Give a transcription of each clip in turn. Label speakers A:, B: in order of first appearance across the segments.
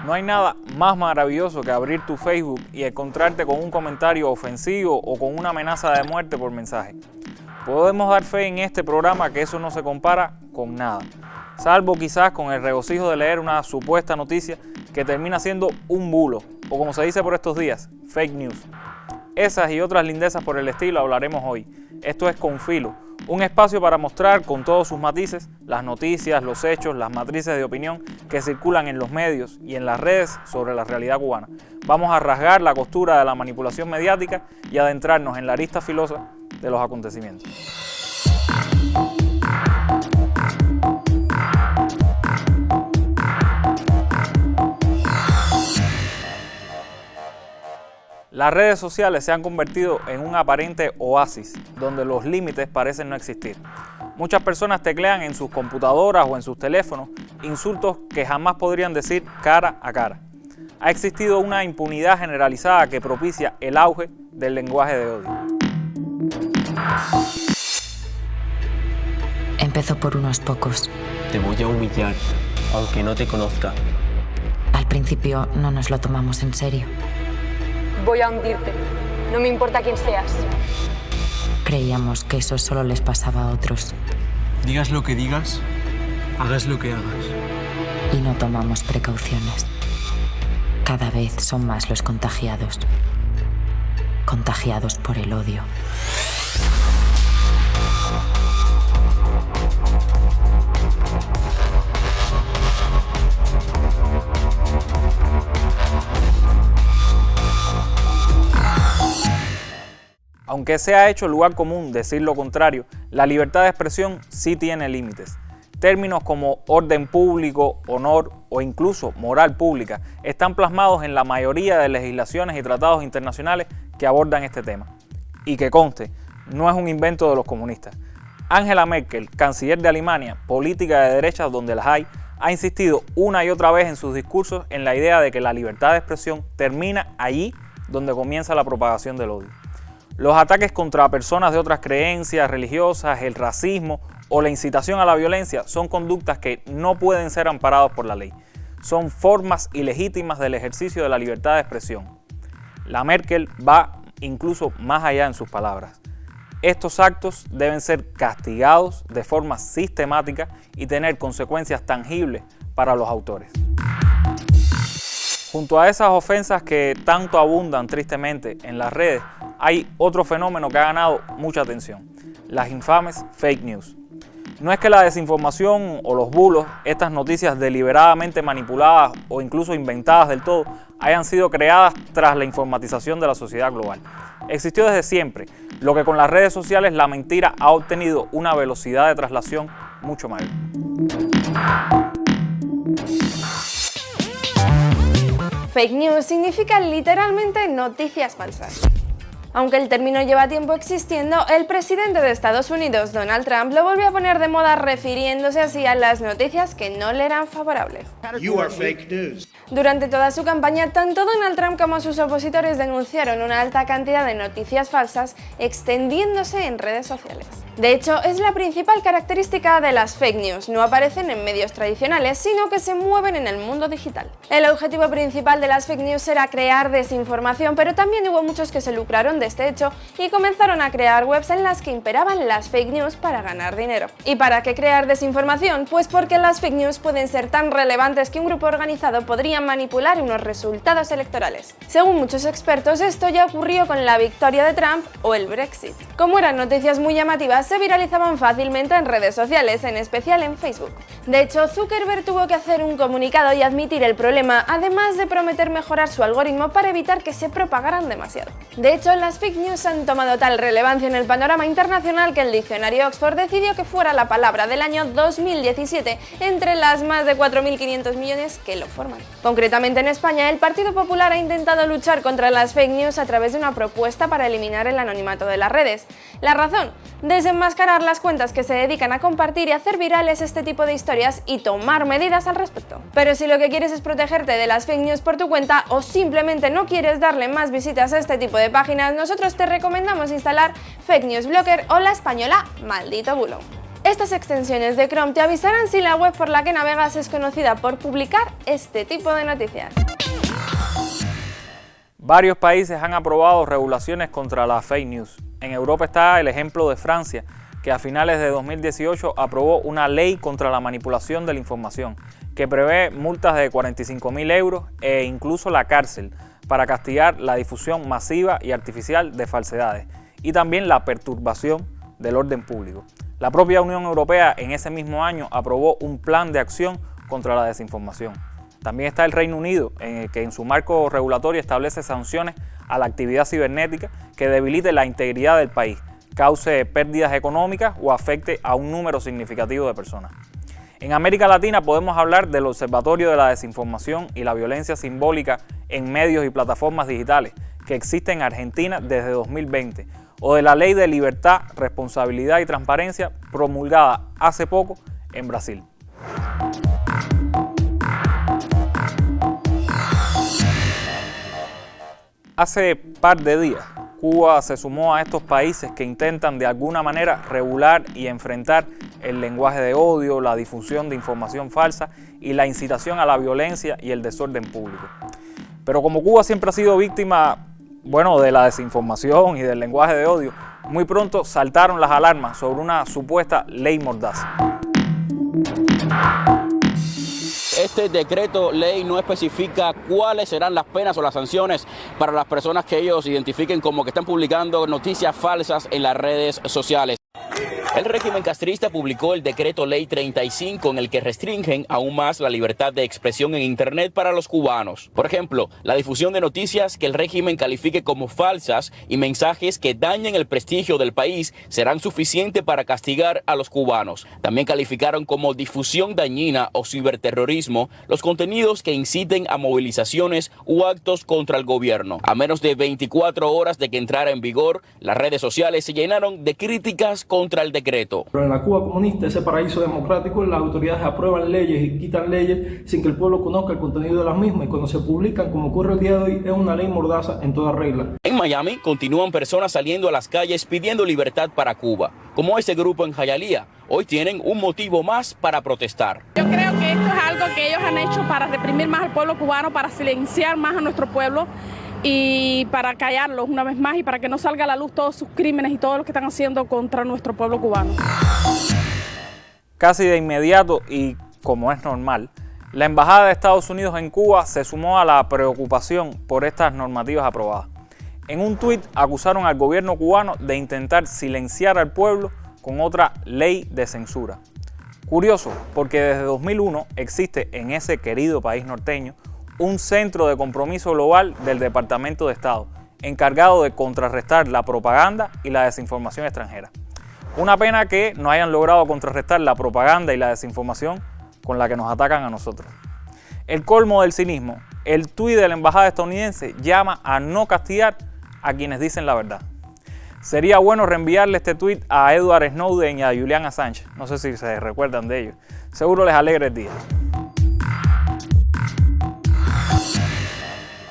A: No hay nada más maravilloso que abrir tu Facebook y encontrarte con un comentario ofensivo o con una amenaza de muerte por mensaje. Podemos dar fe en este programa que eso no se compara con nada, salvo quizás con el regocijo de leer una supuesta noticia que termina siendo un bulo, o como se dice por estos días, fake news. Esas y otras lindezas por el estilo hablaremos hoy. Esto es Con Filo, un espacio para mostrar con todos sus matices las noticias, los hechos, las matrices de opinión que circulan en los medios y en las redes sobre la realidad cubana. Vamos a rasgar la costura de la manipulación mediática y adentrarnos en la arista filosa de los acontecimientos. Las redes sociales se han convertido en un aparente oasis donde los límites parecen no existir. Muchas personas teclean en sus computadoras o en sus teléfonos insultos que jamás podrían decir cara a cara. Ha existido una impunidad generalizada que propicia el auge del lenguaje de odio.
B: Empezó por unos pocos.
C: Te voy a humillar, aunque no te conozca.
B: Al principio no nos lo tomamos en serio.
D: Voy a hundirte. No me importa quién seas.
B: Creíamos que eso solo les pasaba a otros.
C: Digas lo que digas, hagas lo que hagas.
B: Y no tomamos precauciones. Cada vez son más los contagiados. Contagiados por el odio.
A: Aunque se ha hecho lugar común decir lo contrario, la libertad de expresión sí tiene límites. Términos como orden público, honor o incluso moral pública están plasmados en la mayoría de legislaciones y tratados internacionales que abordan este tema. Y que conste, no es un invento de los comunistas. Angela Merkel, canciller de Alemania, política de derechas donde las hay, ha insistido una y otra vez en sus discursos en la idea de que la libertad de expresión termina allí donde comienza la propagación del odio. Los ataques contra personas de otras creencias religiosas, el racismo o la incitación a la violencia son conductas que no pueden ser amparados por la ley. Son formas ilegítimas del ejercicio de la libertad de expresión. La Merkel va incluso más allá en sus palabras. Estos actos deben ser castigados de forma sistemática y tener consecuencias tangibles para los autores. Junto a esas ofensas que tanto abundan tristemente en las redes, hay otro fenómeno que ha ganado mucha atención: las infames fake news. No es que la desinformación o los bulos, estas noticias deliberadamente manipuladas o incluso inventadas del todo, hayan sido creadas tras la informatización de la sociedad global. Existió desde siempre, lo que con las redes sociales la mentira ha obtenido una velocidad de traslación mucho mayor.
D: Fake news significa literalmente noticias falsas. Aunque el término lleva tiempo existiendo, el presidente de Estados Unidos, Donald Trump, lo volvió a poner de moda refiriéndose así a las noticias que no le eran favorables.
E: You are fake news.
D: Durante toda su campaña, tanto Donald Trump como sus opositores denunciaron una alta cantidad de noticias falsas extendiéndose en redes sociales. De hecho, es la principal característica de las fake news. No aparecen en medios tradicionales, sino que se mueven en el mundo digital. El objetivo principal de las fake news era crear desinformación, pero también hubo muchos que se lucraron de este hecho y comenzaron a crear webs en las que imperaban las fake news para ganar dinero. ¿Y para qué crear desinformación? Pues porque las fake news pueden ser tan relevantes que un grupo organizado podría manipular unos resultados electorales. Según muchos expertos, esto ya ocurrió con la victoria de Trump o el Brexit. Como eran noticias muy llamativas, se viralizaban fácilmente en redes sociales, en especial en Facebook. De hecho, Zuckerberg tuvo que hacer un comunicado y admitir el problema, además de prometer mejorar su algoritmo para evitar que se propagaran demasiado. De hecho, las fake news han tomado tal relevancia en el panorama internacional que el diccionario Oxford decidió que fuera la palabra del año 2017 entre las más de 4.500 millones que lo forman. Concretamente en España, el Partido Popular ha intentado luchar contra las fake news a través de una propuesta para eliminar el anonimato de las redes. La razón: desenmascarar las cuentas que se dedican a compartir y hacer virales este tipo de historias y tomar medidas al respecto. Pero si lo que quieres es protegerte de las fake news por tu cuenta o simplemente no quieres darle más visitas a este tipo de páginas, nosotros te recomendamos instalar Fake News Blocker o la española Maldito Bulo. Estas extensiones de Chrome te avisarán si la web por la que navegas es conocida por publicar este tipo de noticias.
A: Varios países han aprobado regulaciones contra las fake news. En Europa está el ejemplo de Francia, que a finales de 2018 aprobó una ley contra la manipulación de la información, que prevé multas de 45.000 euros e incluso la cárcel para castigar la difusión masiva y artificial de falsedades y también la perturbación del orden público. La propia Unión Europea en ese mismo año aprobó un plan de acción contra la desinformación. También está el Reino Unido, que en su marco regulatorio establece sanciones a la actividad cibernética que debilite la integridad del país, cause pérdidas económicas o afecte a un número significativo de personas. En América Latina podemos hablar del Observatorio de la Desinformación y la Violencia Simbólica en Medios y Plataformas Digitales, que existe en Argentina desde 2020, o de la Ley de Libertad, Responsabilidad y Transparencia promulgada hace poco en Brasil. Hace par de días, Cuba se sumó a estos países que intentan de alguna manera regular y enfrentar el lenguaje de odio, la difusión de información falsa y la incitación a la violencia y el desorden público. Pero como Cuba siempre ha sido víctima, de la desinformación y del lenguaje de odio, muy pronto saltaron las alarmas sobre una supuesta ley mordaza.
E: Este decreto ley no especifica cuáles serán las penas o las sanciones para las personas que ellos identifiquen como que están publicando noticias falsas en las redes sociales. El régimen castrista publicó el decreto ley 35 en el que restringen aún más la libertad de expresión en Internet para los cubanos. Por ejemplo, la difusión de noticias que el régimen califique como falsas y mensajes que dañen el prestigio del país serán suficientes para castigar a los cubanos. También calificaron como difusión dañina o ciberterrorismo los contenidos que inciten a movilizaciones u actos contra el gobierno. A menos de 24 horas de que entrara en vigor, las redes sociales se llenaron de críticas contra el decreto.
F: Pero en la Cuba comunista, ese paraíso democrático, las autoridades aprueban leyes y quitan leyes sin que el pueblo conozca el contenido de las mismas, y cuando se publican, como ocurre el día de hoy, es una ley mordaza en toda regla.
E: En Miami continúan personas saliendo a las calles pidiendo libertad para Cuba, como este grupo en Hialeah. Hoy tienen un motivo más para protestar.
G: Yo creo que esto es algo que ellos han hecho para reprimir más al pueblo cubano, para silenciar más a nuestro pueblo y para callarlos una vez más y para que no salga a la luz todos sus crímenes y todo lo que están haciendo contra nuestro pueblo cubano.
A: Casi de inmediato y como es normal, la Embajada de Estados Unidos en Cuba se sumó a la preocupación por estas normativas aprobadas. En un tuit acusaron al gobierno cubano de intentar silenciar al pueblo con otra ley de censura. Curioso, porque desde 2001 existe en ese querido país norteño un centro de compromiso global del Departamento de Estado, encargado de contrarrestar la propaganda y la desinformación extranjera. Una pena que no hayan logrado contrarrestar la propaganda y la desinformación con la que nos atacan a nosotros. El colmo del cinismo, el tuit de la embajada estadounidense llama a no castigar a quienes dicen la verdad. Sería bueno reenviarle este tuit a Edward Snowden y a Julian Assange, no sé si se recuerdan de ellos, seguro les alegra el día.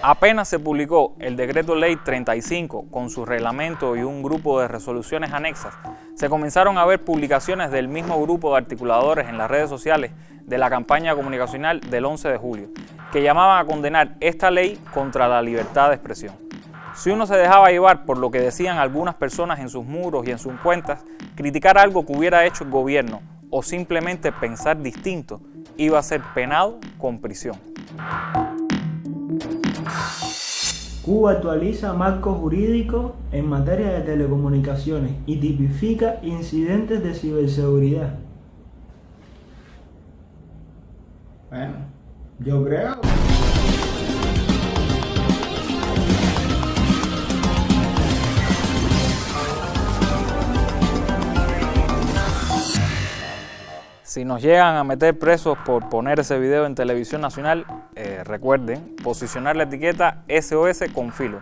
A: Apenas se publicó el decreto ley 35 con su reglamento y un grupo de resoluciones anexas, se comenzaron a ver publicaciones del mismo grupo de articuladores en las redes sociales de la campaña comunicacional del 11 de julio, que llamaban a condenar esta ley contra la libertad de expresión. Si uno se dejaba llevar por lo que decían algunas personas en sus muros y en sus cuentas, criticar algo que hubiera hecho el gobierno o simplemente pensar distinto iba a ser penado con prisión.
H: Cuba actualiza marco jurídico en materia de telecomunicaciones y tipifica incidentes de ciberseguridad. Bueno, yo creo.
A: Si nos llegan a meter presos por poner ese video en televisión nacional, recuerden posicionar la etiqueta SOS con filo.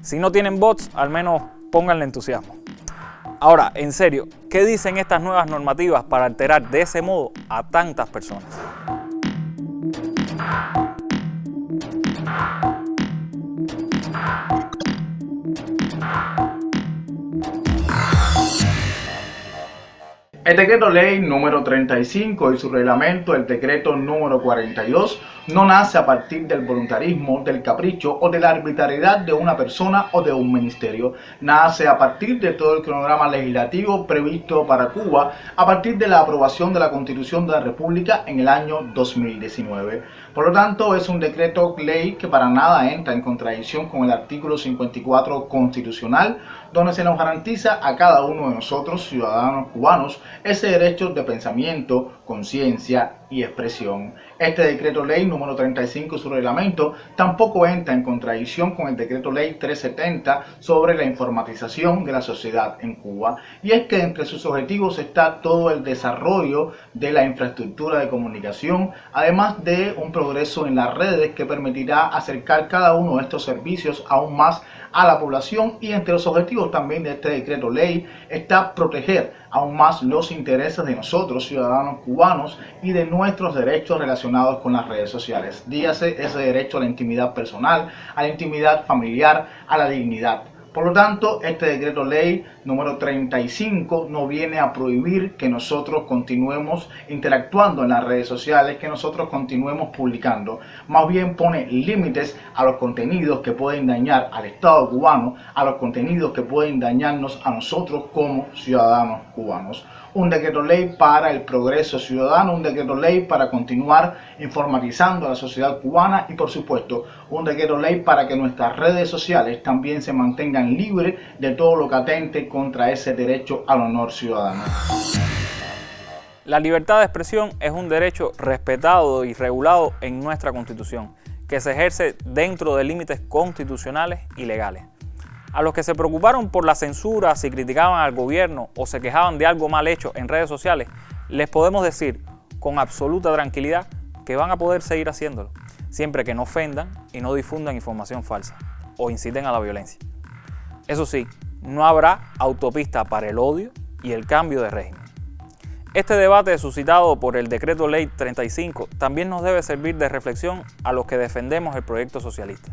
A: Si no tienen bots, al menos pónganle entusiasmo. Ahora, en serio, ¿qué dicen estas nuevas normativas para alterar de ese modo a tantas personas?
I: El decreto ley número 35 y su reglamento, el decreto número 42, no nace a partir del voluntarismo, del capricho o de la arbitrariedad de una persona o de un ministerio. Nace a partir de todo el cronograma legislativo previsto para Cuba a partir de la aprobación de la Constitución de la República en el año 2019. Por lo tanto, es un decreto ley que para nada entra en contradicción con el artículo 54 constitucional, donde se nos garantiza a cada uno de nosotros, ciudadanos cubanos, ese derecho de pensamiento, conciencia y expresión. Este decreto ley número 35 y su reglamento tampoco entra en contradicción con el decreto ley 370 sobre la informatización de la sociedad en Cuba. Y es que entre sus objetivos está todo el desarrollo de la infraestructura de comunicación, además de un progreso en las redes que permitirá acercar cada uno de estos servicios aún más a la población. Y entre los objetivos también de este decreto ley está proteger aún más los intereses de nosotros, ciudadanos cubanos, y de nuestros derechos relacionados con las redes sociales. Dígase ese derecho a la intimidad personal, a la intimidad familiar, a la dignidad. Por lo tanto, este decreto ley número 35 no viene a prohibir que nosotros continuemos interactuando en las redes sociales, que nosotros continuemos publicando. Más bien pone límites a los contenidos que pueden dañar al Estado cubano, a los contenidos que pueden dañarnos a nosotros como ciudadanos cubanos. Un decreto ley para el progreso ciudadano, un decreto ley para continuar informatizando a la sociedad cubana y, por supuesto, un decreto ley para que nuestras redes sociales también se mantengan libres de todo lo que atente contra ese derecho al honor ciudadano.
A: La libertad de expresión es un derecho respetado y regulado en nuestra Constitución, que se ejerce dentro de límites constitucionales y legales. A los que se preocuparon por la censura, si criticaban al gobierno o se quejaban de algo mal hecho en redes sociales, les podemos decir con absoluta tranquilidad que van a poder seguir haciéndolo, siempre que no ofendan y no difundan información falsa o inciten a la violencia. Eso sí, no habrá autopista para el odio y el cambio de régimen. Este debate suscitado por el decreto ley 35 también nos debe servir de reflexión a los que defendemos el proyecto socialista.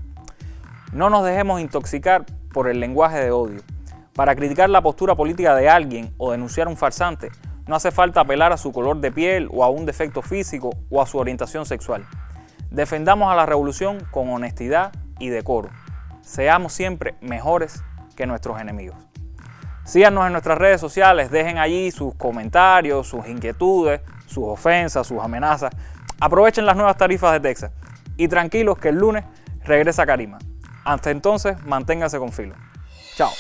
A: No nos dejemos intoxicar por el lenguaje de odio. Para criticar la postura política de alguien o denunciar un farsante, no hace falta apelar a su color de piel o a un defecto físico o a su orientación sexual. Defendamos a la revolución con honestidad y decoro. Seamos siempre mejores que nuestros enemigos. Síganos en nuestras redes sociales, dejen allí sus comentarios, sus inquietudes, sus ofensas, sus amenazas. Aprovechen las nuevas tarifas de Texas y tranquilos que el lunes regresa Karima. Hasta entonces, manténganse con filo. Chao.